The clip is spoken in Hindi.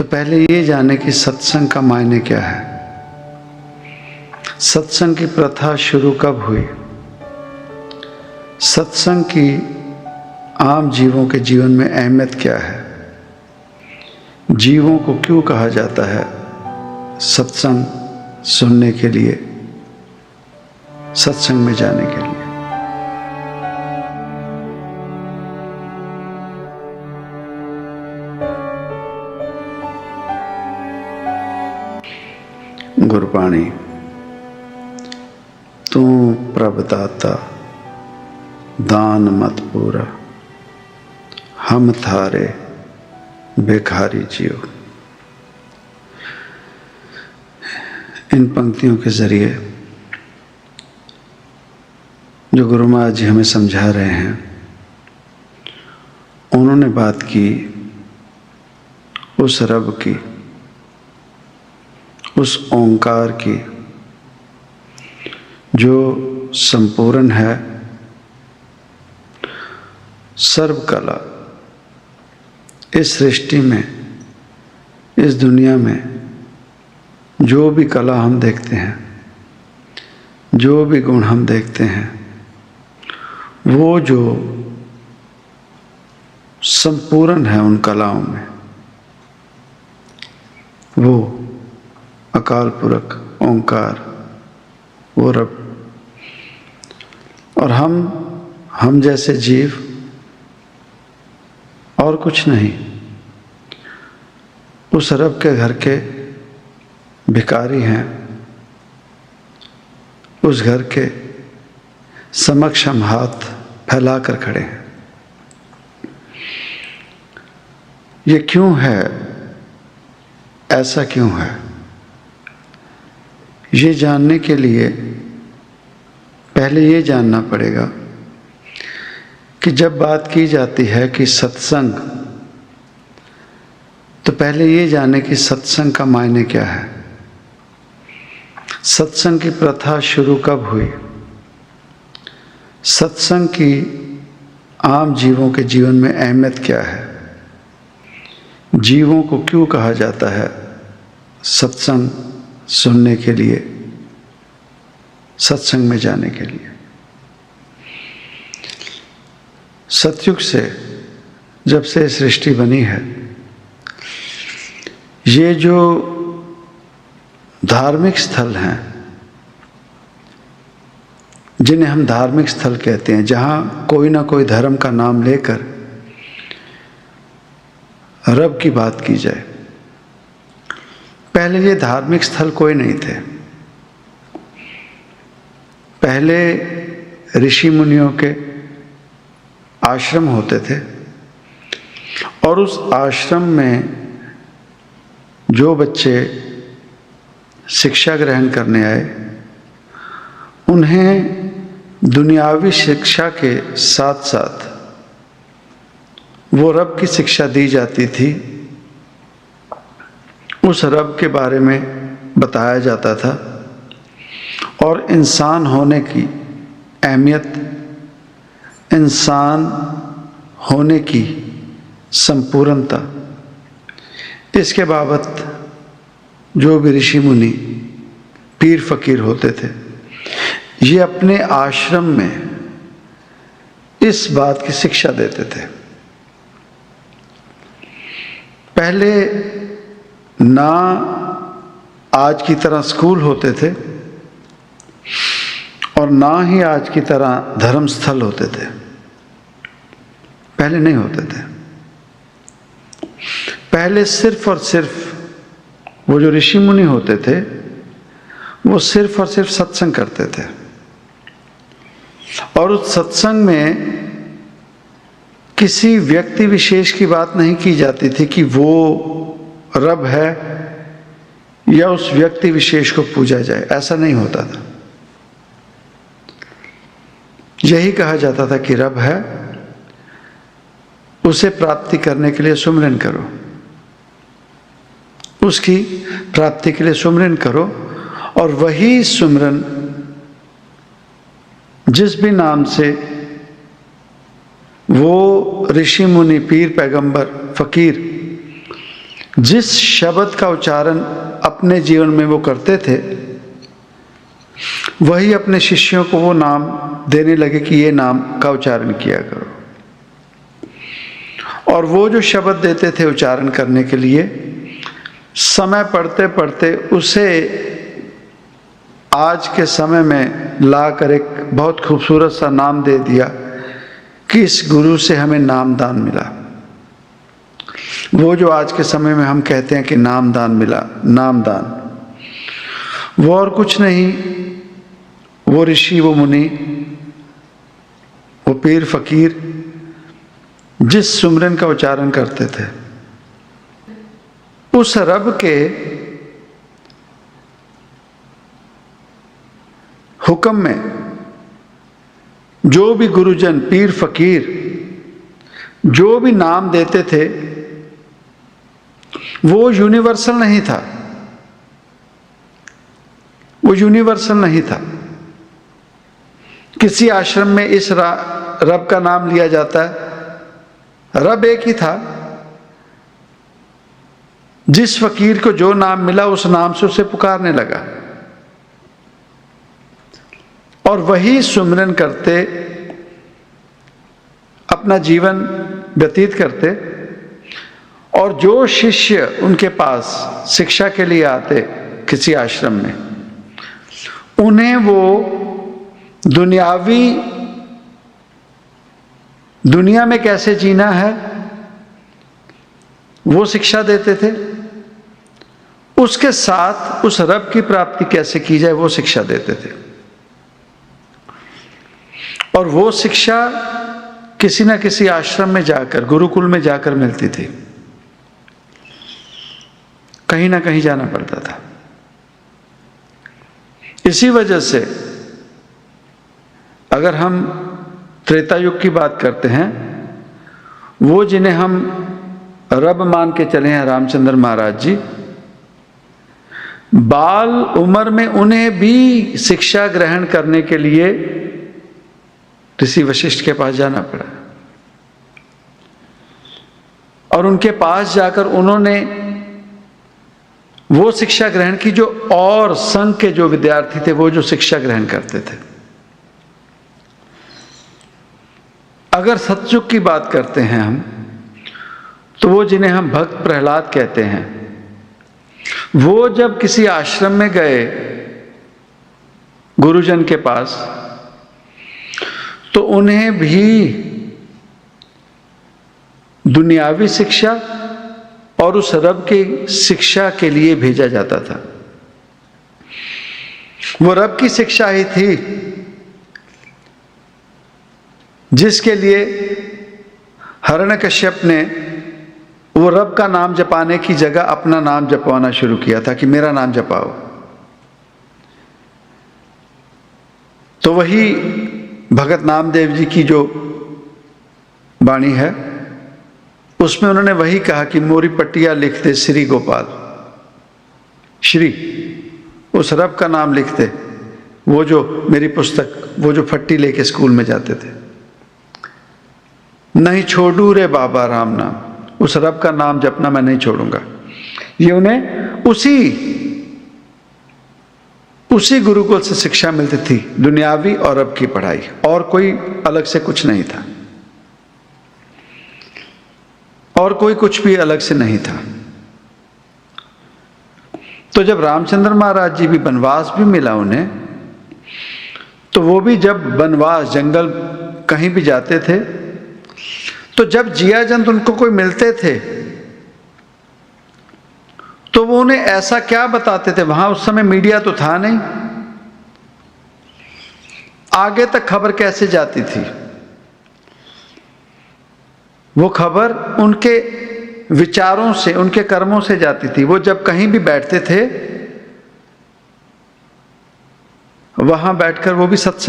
तो पहले ये जाने कि सत्संग का मायने क्या है। सत्संग की प्रथा शुरू कब हुई, सत्संग की आम जीवों के जीवन में अहमियत क्या है, जीवों को क्यों कहा जाता है सत्संग सुनने के लिए, सत्संग में जाने के लिए। गुरबाणी। तू प्रभदाता दान मत पूरा, हम थारे भिखारी जियो। इन पंक्तियों के जरिए जो गुरु महाराज जी हमें समझा रहे हैं, उन्होंने बात की उस रब की, उस ओंकार की जो संपूर्ण है, सर्वकला। इस सृष्टि में, इस दुनिया में जो भी कला हम देखते हैं, जो भी गुण हम देखते हैं, वो जो संपूर्ण है उन कलाओं में, वो अकाल पुरख ओंकार, वो रब। और हम जैसे जीव और कुछ नहीं, उस रब के घर के भिखारी हैं। उस घर के समक्ष हम हाथ फैलाकर खड़े हैं। ये क्यों है, ऐसा क्यों है, ये जानने के लिए पहले ये जानना पड़ेगा कि जब बात की जाती है कि सत्संग, तो पहले ये जाने कि सत्संग का मायने क्या है। सत्संग की प्रथा शुरू कब हुई, सत्संग की आम जीवों के जीवन में अहमियत क्या है, जीवों को क्यों कहा जाता है सत्संग सुनने के लिए, सत्संग में जाने के लिए। सतयुग से, जब से सृष्टि बनी है, ये जो धार्मिक स्थल हैं, जिन्हें हम धार्मिक स्थल कहते हैं, जहाँ कोई ना कोई धर्म का नाम लेकर रब की बात की जाए, पहले ये धार्मिक स्थल कोई नहीं थे। पहले ऋषि मुनियों के आश्रम होते थे, और उस आश्रम में जो बच्चे शिक्षा ग्रहण करने आए, उन्हें दुनियावी शिक्षा के साथ साथ वो रब की शिक्षा दी जाती थी। उस रब के बारे में बताया जाता था, और इंसान होने की अहमियत, इंसान होने की संपूर्णता, इसके बाबत जो भी ऋषि मुनि, पीर फकीर होते थे, ये अपने आश्रम में इस बात की शिक्षा देते थे। पहले ना आज की तरह स्कूल होते थे, और ना ही आज की तरह धर्म स्थल होते थे। पहले नहीं होते थे। पहले सिर्फ और सिर्फ वो जो ऋषि मुनि होते थे, वो सिर्फ और सिर्फ सत्संग करते थे, और उस सत्संग में किसी व्यक्ति विशेष की बात नहीं की जाती थी कि वो रब है या उस व्यक्ति विशेष को पूजा जाए, ऐसा नहीं होता था। यही कहा जाता था कि रब है, उसे प्राप्ति करने के लिए सुमिरन करो, उसकी प्राप्ति के लिए सुमिरन करो, और वही सुमिरन जिस भी नाम से वो ऋषि मुनि, पीर, पैगंबर, फकीर जिस शब्द का उच्चारण अपने जीवन में वो करते थे, वही अपने शिष्यों को वो नाम देने लगे कि ये नाम का उच्चारण किया करो। और वो जो शब्द देते थे उच्चारण करने के लिए, समय पढ़ते पढ़ते उसे आज के समय में लाकर एक बहुत खूबसूरत सा नाम दे दिया कि इस गुरु से हमें नामदान मिला। वो जो आज के समय में हम कहते हैं कि नामदान मिला, नामदान, वो और कुछ नहीं, वो ऋषि, वो मुनि, वो पीर फकीर जिस सुमरन का उच्चारण करते थे, उस रब के हुक्म में जो भी गुरुजन, पीर फकीर जो भी नाम देते थे, वो यूनिवर्सल नहीं था, वो यूनिवर्सल नहीं था। किसी आश्रम में इस रब का नाम लिया जाता है, रब एक ही था। जिस फकीर को जो नाम मिला उस नाम से उसे पुकारने लगा और वही सुमिरन करते अपना जीवन व्यतीत करते। और जो शिष्य उनके पास शिक्षा के लिए आते किसी आश्रम में, उन्हें वो दुनिया में कैसे जीना है वो शिक्षा देते थे, उसके साथ उस रब की प्राप्ति कैसे की जाए वो शिक्षा देते थे। और वो शिक्षा किसी न किसी आश्रम में जाकर, गुरुकुल में जाकर मिलती थी, कहीं ना कहीं जाना पड़ता था। इसी वजह से अगर हम त्रेता युग की बात करते हैं, वो जिन्हें हम रब मान के चले हैं, रामचंद्र महाराज जी, बाल उम्र में उन्हें भी शिक्षा ग्रहण करने के लिए ऋषि वशिष्ठ के पास जाना पड़ा। और उनके पास जाकर उन्होंने वो शिक्षा ग्रहण की जो और संघ के जो विद्यार्थी थे वो जो शिक्षा ग्रहण करते थे। अगर सतयुग की बात करते हैं हम, तो वो जिन्हें हम भक्त प्रहलाद कहते हैं, वो जब किसी आश्रम में गए गुरुजन के पास, तो उन्हें भी दुनियावी शिक्षा और उस रब की शिक्षा के लिए भेजा जाता था। वो रब की शिक्षा ही थी जिसके लिए हिरण्यकश्यप ने वो रब का नाम जपाने की जगह अपना नाम जपवाना शुरू किया था कि मेरा नाम जपाओ। तो वही भगत नामदेव जी की जो वाणी है, उसमें उन्होंने वही कहा कि मोरी पट्टिया लिखते श्री गोपाल, श्री उस रब का नाम लिखते। वो जो मेरी पुस्तक, वो जो फट्टी लेके स्कूल में जाते थे, नहीं छोड़ू रे बाबा राम नाम, उस रब का नाम जपना मैं नहीं छोड़ूंगा। ये उन्हें उसी गुरुकुल से शिक्षा मिलती थी, दुनियावी और रब की पढ़ाई, और कोई अलग से कुछ नहीं था, और कोई कुछ भी अलग से नहीं था। तो जब रामचंद्र महाराज जी भी वनवास भी मिला उन्हें, तो वो भी जब वनवास जंगल कहीं भी जाते थे, तो जब जिया जंत उनको कोई मिलते थे तो वो उन्हें ऐसा क्या बताते थे। वहां उस समय मीडिया तो था नहीं, आगे तक खबर कैसे जाती थी? वो खबर उनके विचारों से, उनके कर्मों से जाती थी। वो जब कहीं भी बैठते थे, वहां बैठकर वो भी सत्संग